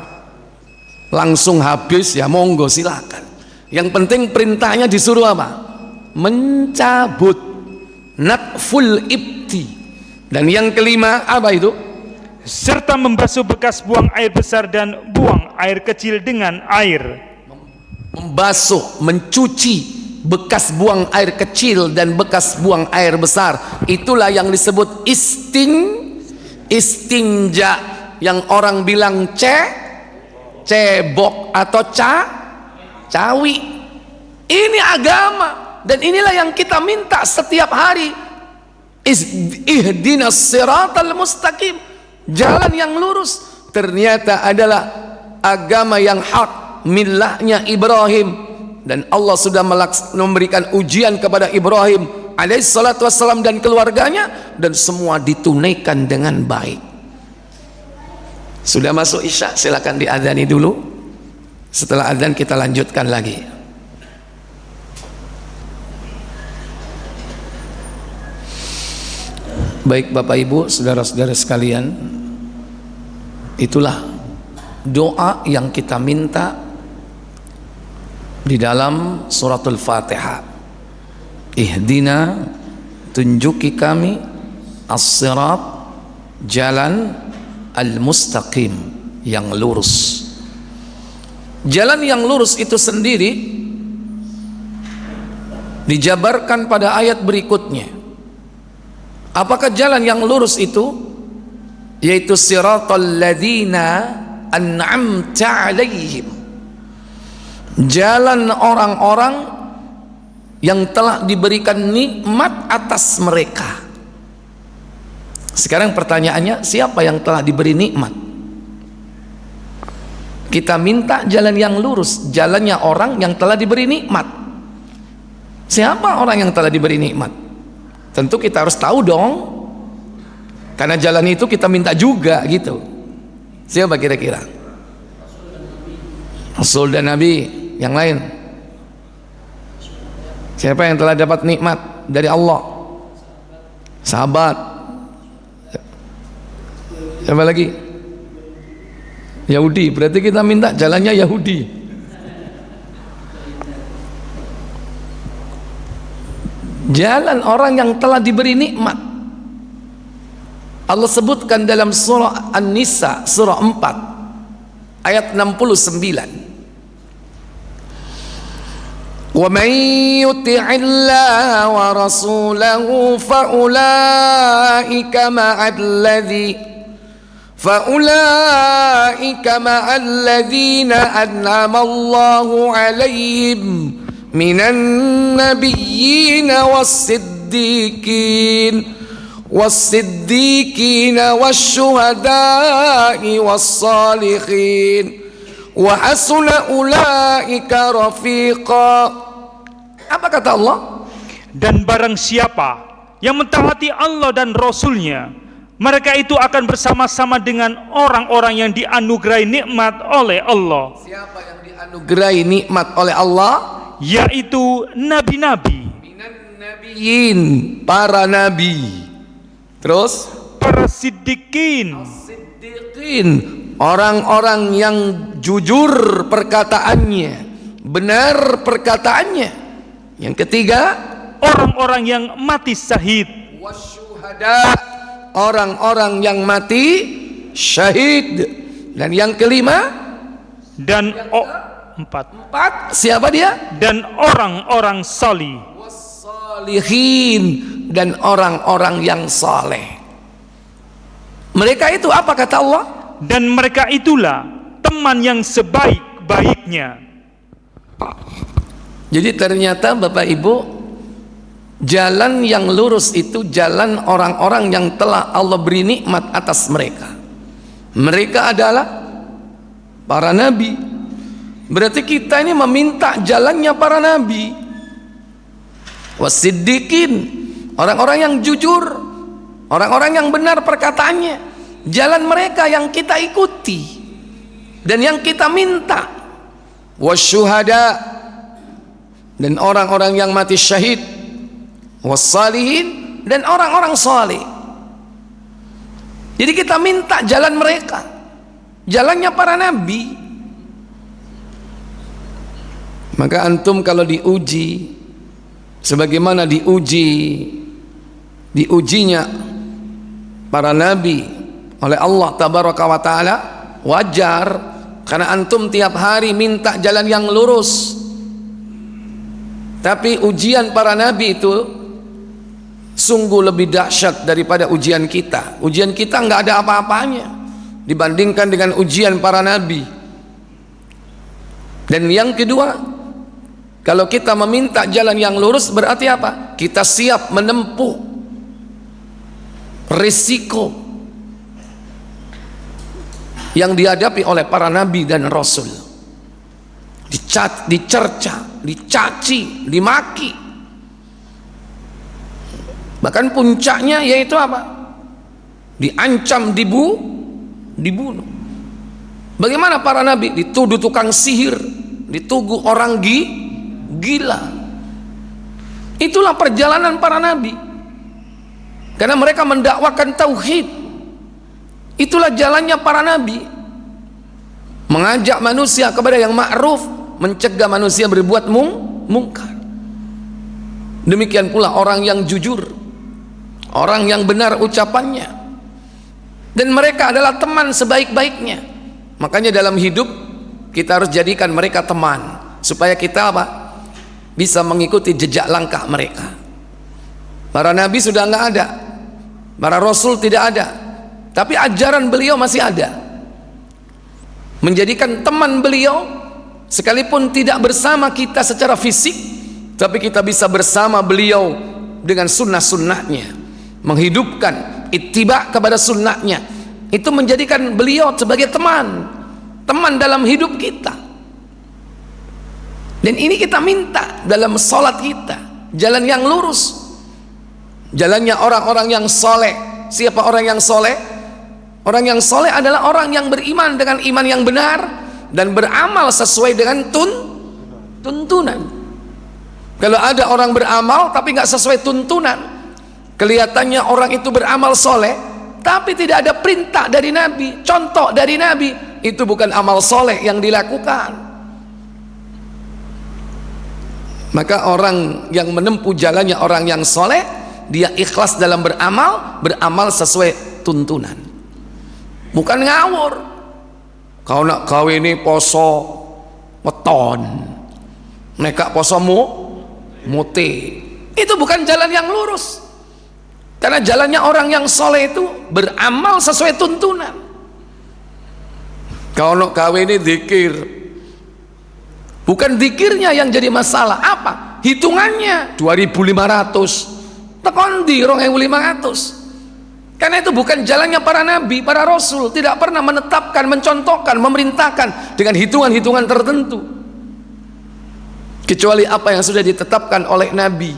langsung habis ya monggo silakan. Yang penting perintahnya disuruh apa? Mencabut, natful ibti. Dan yang kelima apa itu? Serta membasuh bekas buang air besar dan buang air kecil dengan air. Membasuh, mencuci bekas buang air kecil dan bekas buang air besar. Itulah yang disebut istinja, yang orang bilang cebok atau cawi. Ini agama, dan inilah yang kita minta setiap hari. Ihdinas siratal mustaqim, jalan yang lurus. Ternyata adalah agama yang hak, millahnya Ibrahim. Dan Allah sudah memberikan ujian kepada Ibrahim alaihissalatu wassalam dan keluarganya, dan semua ditunaikan dengan baik. Sudah masuk isya, silakan diadzani dulu. Setelah adzan kita lanjutkan lagi. Baik Bapak Ibu, saudara-saudara sekalian, itulah doa yang kita minta di dalam suratul Fatihah. Ihdina, tunjuki kami as-sirat, jalan al-mustaqim, yang lurus. Jalan yang lurus itu sendiri dijabarkan pada ayat berikutnya. Apakah jalan yang lurus itu? Yaitu siratal ladzina an'amta alaihim, jalan orang-orang yang telah diberikan nikmat atas mereka. Sekarang pertanyaannya, siapa yang telah diberi nikmat? Kita minta jalan yang lurus, jalannya orang yang telah diberi nikmat. Siapa orang yang telah diberi nikmat? Tentu kita harus tahu dong, karena jalan itu kita minta juga gitu. Siapa kira-kira? Rasul dan Nabi. Yang lain? Siapa yang telah dapat nikmat dari Allah? Sahabat. Siapa lagi? Yahudi. Berarti kita minta jalannya Yahudi. Jalan orang yang telah diberi nikmat. Allah sebutkan dalam surah An-Nisa surah 4 ayat 69. Wa man yuti'illah wa rasulahu fa ulaika ma'al ladzina an'ama Allahu 'alaihim minan nabiyyin was-siddiqin wasyuhada'i was-salihin wa hasuna ulaika rafiqa. Apa kata Allah? Dan barang siapa yang mentaati Allah dan Rasulnya, mereka itu akan bersama-sama dengan orang-orang yang dianugerahi nikmat oleh Allah. Siapa yang dianugerahi nikmat oleh Allah? Yaitu nabi-nabi. nabiyyin, para nabi. Terus para siddiqin, siddiqin, orang-orang yang jujur perkataannya, benar perkataannya. Yang ketiga, orang-orang yang mati syahid, wasyuhada, orang-orang yang mati syahid. Dan yang kelima, dan empat, siapa dia? dan orang-orang salih, wassalihin, dan orang-orang yang saleh. Mereka itu apa kata Allah? dan mereka itulah teman yang sebaik-baiknya. Jadi ternyata Bapak Ibu, jalan yang lurus itu jalan orang-orang yang telah Allah beri nikmat atas mereka. Mereka adalah para nabi. Berarti kita ini meminta jalannya para nabi. Wasiddiqin, orang-orang yang jujur, orang-orang yang benar perkataannya. Jalan mereka yang kita ikuti dan yang kita minta. Wasyuhada, dan orang-orang yang mati syahid. Wassalihin, dan orang-orang saleh. Jadi kita minta jalan mereka, jalannya para nabi. Maka antum kalau diuji sebagaimana diujinya para nabi oleh Allah tabaraka wa taala, wajar, karena antum tiap hari minta jalan yang lurus. Tapi ujian para nabi itu sungguh lebih dahsyat daripada ujian kita. Ujian kita nggak ada apa-apanya dibandingkan dengan ujian para nabi. Dan yang kedua, kalau kita meminta jalan yang lurus berarti apa? Kita siap menempuh risiko yang dihadapi oleh para nabi dan rasul. Dicerca, dicaci, dimaki. Bahkan puncaknya yaitu apa? Diancam, dibunuh. Bagaimana para nabi? Dituduh tukang sihir, dituduh orang gila. Itulah perjalanan para nabi, karena mereka mendakwakan tauhid. Itulah jalannya para nabi, mengajak manusia kepada yang ma'ruf, mencegah manusia berbuat mungkar. Demikian pula orang yang jujur, orang yang benar ucapannya, dan mereka adalah teman sebaik-baiknya. Makanya dalam hidup kita harus jadikan mereka teman, supaya kita apa? Bisa mengikuti jejak langkah mereka. Para nabi sudah nggak ada, para rasul tidak ada, tapi ajaran beliau masih ada. Menjadikan teman beliau, sekalipun tidak bersama kita secara fisik, tapi kita bisa bersama beliau dengan sunnah-sunnahnya, menghidupkan ittiba kepada sunnahnya. Itu menjadikan beliau sebagai teman dalam hidup kita. Dan ini kita minta dalam sholat kita, jalan yang lurus, jalannya orang-orang yang soleh. Siapa orang yang soleh? Orang yang soleh adalah orang yang beriman dengan iman yang benar dan beramal sesuai dengan tuntunan. Kalau ada orang beramal tapi nggak sesuai tuntunan, kelihatannya orang itu beramal soleh, tapi tidak ada perintah dari Nabi, contoh dari Nabi, itu bukan amal soleh yang dilakukan. Maka orang yang menempuh jalannya orang yang soleh, dia ikhlas dalam beramal sesuai tuntunan, bukan ngawur. Kau nak kawin ini poso weton, mereka poso muti, itu bukan jalan yang lurus. Karena jalannya orang yang soleh itu beramal sesuai tuntunan. Kau nak kawin ini zikir, bukan zikirnya yang jadi masalah. Apa? Hitungannya 2.500 tekon di 2.500. Karena itu bukan jalannya para nabi, para rasul tidak pernah menetapkan, mencontohkan, memerintahkan dengan hitungan-hitungan tertentu, kecuali apa yang sudah ditetapkan oleh nabi.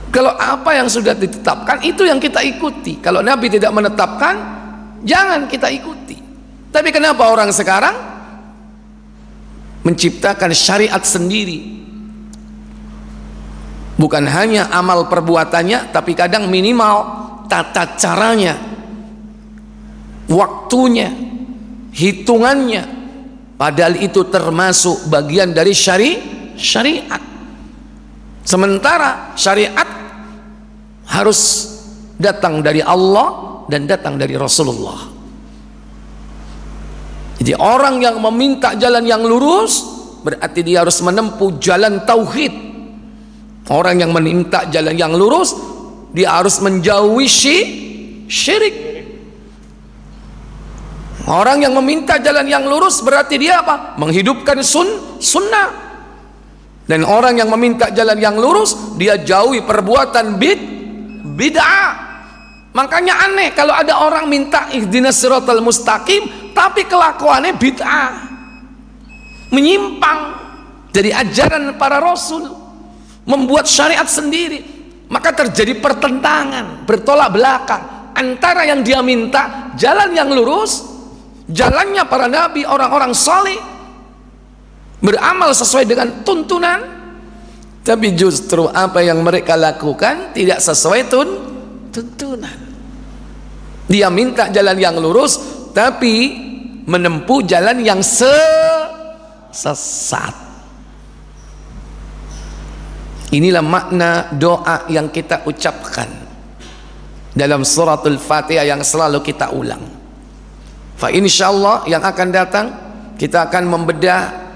Kalau apa yang sudah ditetapkan itu yang kita ikuti. Kalau nabi tidak menetapkan, jangan kita ikuti. Tapi kenapa orang sekarang menciptakan syariat sendiri? Bukan hanya amal perbuatannya, tapi kadang minimal tata caranya, waktunya, hitungannya, padahal itu termasuk bagian dari syariat. Sementara syariat harus datang dari Allah dan datang dari Rasulullah. Jadi orang yang meminta jalan yang lurus berarti dia harus menempuh jalan tauhid. Orang yang meminta jalan yang lurus dia harus menjauhi syirik. Orang yang meminta jalan yang lurus berarti dia apa? Menghidupkan sunnah. Dan orang yang meminta jalan yang lurus dia jauhi perbuatan bid'ah. Makanya aneh kalau ada orang minta ihdinas siratal mustaqim tapi kelakuannya bid'ah, menyimpang dari ajaran para rasul, membuat syariat sendiri. Maka terjadi pertentangan, bertolak belakang antara yang dia minta jalan yang lurus, jalannya para nabi, orang-orang saleh, beramal sesuai dengan tuntunan, tapi justru apa yang mereka lakukan tidak sesuai tuntunan. Dia minta jalan yang lurus tapi menempuh jalan yang sesat. Inilah makna doa yang kita ucapkan dalam suratul Fatihah yang selalu kita ulang. Fa insyaallah yang akan datang kita akan membedah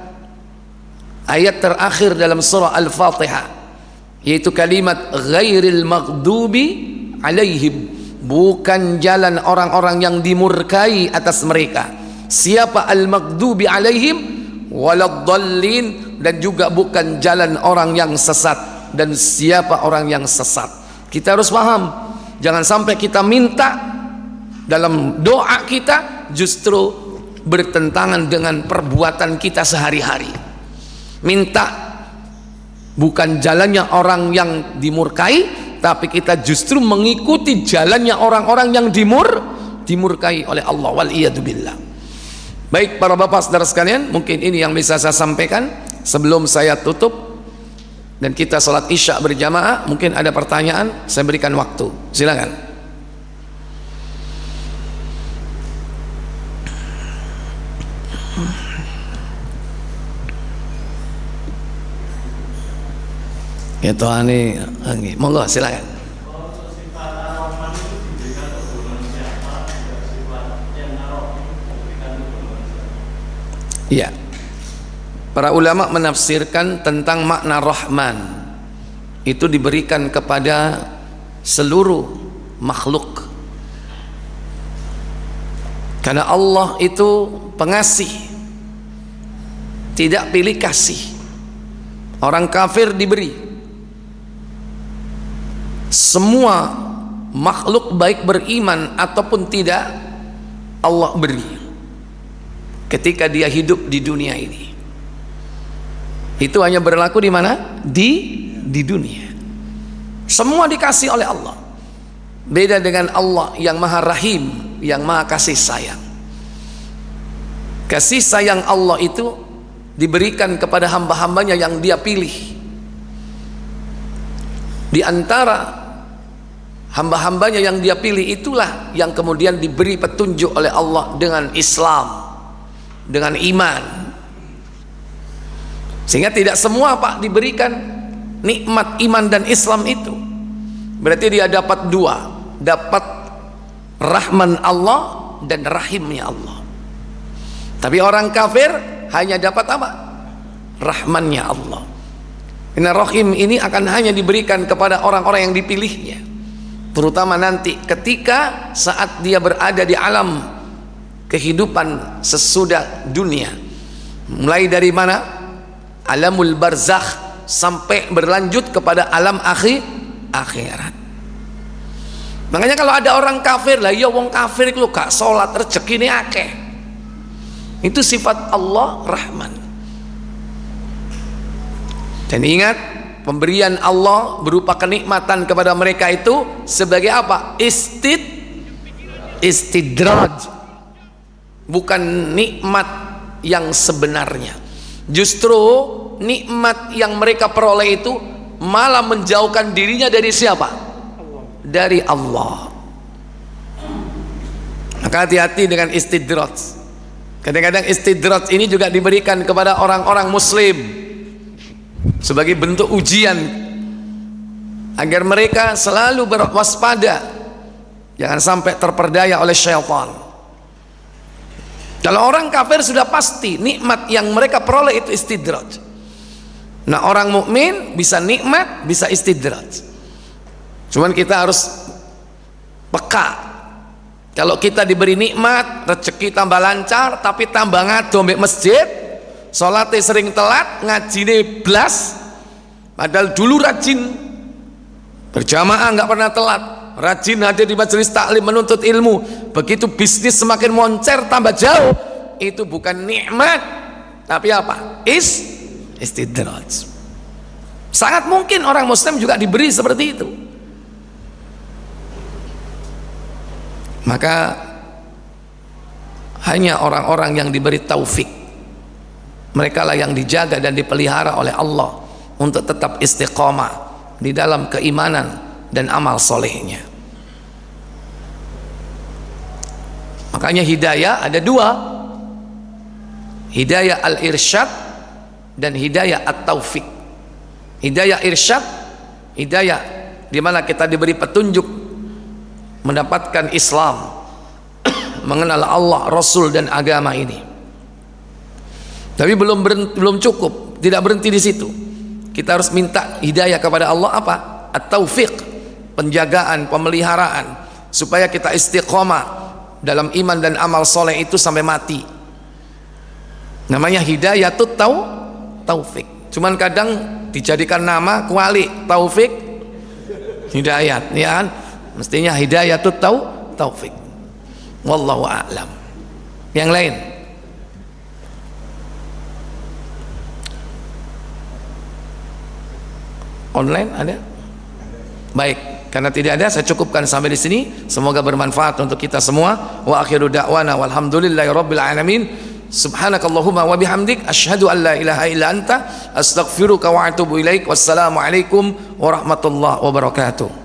ayat terakhir dalam surah Al-Fatihah, yaitu kalimat ghairil maghdubi alaihim, bukan jalan orang-orang yang dimurkai atas mereka. Siapa al-maghdubi alaihim? Waladdallin, dan juga bukan jalan orang yang sesat. Dan siapa orang yang sesat? Kita harus paham, jangan sampai kita minta dalam doa kita justru bertentangan dengan perbuatan kita sehari-hari. Minta bukan jalannya orang yang dimurkai, tapi kita justru mengikuti jalannya orang-orang yang dimurkai oleh Allah, wal iyadu billah. Baik para bapak saudara sekalian, mungkin ini yang bisa saya sampaikan sebelum saya tutup dan kita sholat isya berjamaah. Mungkin ada pertanyaan, saya berikan waktu, silakan. Itu ani, monggo silakan. Iya, para ulama menafsirkan tentang makna Rahman itu diberikan kepada seluruh makhluk, karena Allah itu pengasih, tidak pilih kasih. Orang kafir diberi, semua makhluk baik beriman ataupun tidak Allah beri ketika dia hidup di dunia ini. Itu hanya berlaku di mana? Di dunia. Semua dikasih oleh Allah. Beda dengan Allah yang Maha Rahim, yang Maha kasih sayang. Kasih sayang Allah itu diberikan kepada hamba-hambanya yang dia pilih. Di antara hamba-hambanya yang dia pilih itulah yang kemudian diberi petunjuk oleh Allah dengan Islam, dengan iman. Sehingga tidak semua Pak diberikan nikmat iman dan Islam itu. Berarti dia dapat dua, dapat rahman Allah dan rahimnya Allah. Tapi orang kafir hanya dapat apa? Rahmannya Allah. Karena rahim ini akan hanya diberikan kepada orang-orang yang dipilihnya, terutama nanti ketika saat dia berada di alam kehidupan sesudah dunia, mulai dari mana? Alamul barzakh sampai berlanjut kepada alam akhirat. Makanya kalau ada orang kafir, lah ya wong kafir itu gak sholat, rezeki ini akeh. Itu sifat Allah Rahman. Dan ingat, pemberian Allah berupa kenikmatan kepada mereka itu sebagai apa? Istidraj, bukan nikmat yang sebenarnya. Justru nikmat yang mereka peroleh itu malah menjauhkan dirinya dari siapa? Dari Allah. Maka hati-hati dengan istidraj. Kadang-kadang istidraj ini juga diberikan kepada orang-orang muslim sebagai bentuk ujian agar mereka selalu berwaspada, jangan sampai terperdaya oleh syaitan. Kalau orang kafir sudah pasti nikmat yang mereka peroleh itu istidraj. Nah, orang mukmin bisa nikmat, bisa istidraj. Cuman kita harus peka. Kalau kita diberi nikmat, rezeki tambah lancar, tapi tambah ngado mbek masjid, sholatnya sering telat, ngajine blas, padahal dulu rajin berjamaah nggak pernah telat, rajin hadir di majelis taklim menuntut ilmu, begitu bisnis semakin moncer tambah jauh, itu bukan nikmat, tapi apa? Istidraj. Sangat mungkin orang muslim juga diberi seperti itu. Maka hanya orang-orang yang diberi taufik, mereka lah yang dijaga dan dipelihara oleh Allah untuk tetap istiqomah di dalam keimanan dan amal solehnya. Makanya hidayah ada dua, hidayah al-irsyad dan hidayah at-taufik. Hidayah irsyad, hidayah di mana kita diberi petunjuk mendapatkan Islam, mengenal Allah, Rasul dan agama ini. Tapi belum cukup, tidak berhenti di situ. Kita harus minta hidayah kepada Allah apa? At-taufiq, penjagaan, pemeliharaan supaya kita istiqomah dalam iman dan amal soleh itu sampai mati. Namanya hidayatut taufik. Cuman kadang dijadikan nama kuali taufik hidayat, ya kan? Mestinya hidayatut taufik. Wallahu a'lam. Yang lain? Online ada? Baik, karena tidak ada saya cukupkan sampai di sini. Semoga bermanfaat untuk kita semua. Wa akhiru da'wana walhamdulillahirabbil alamin. Subhanakallahumma wa bihamdik asyhadu an la ilaha illa anta astaghfiruka wa atubu ilaik. Wassalamu alaikum warahmatullahi wabarakatuh.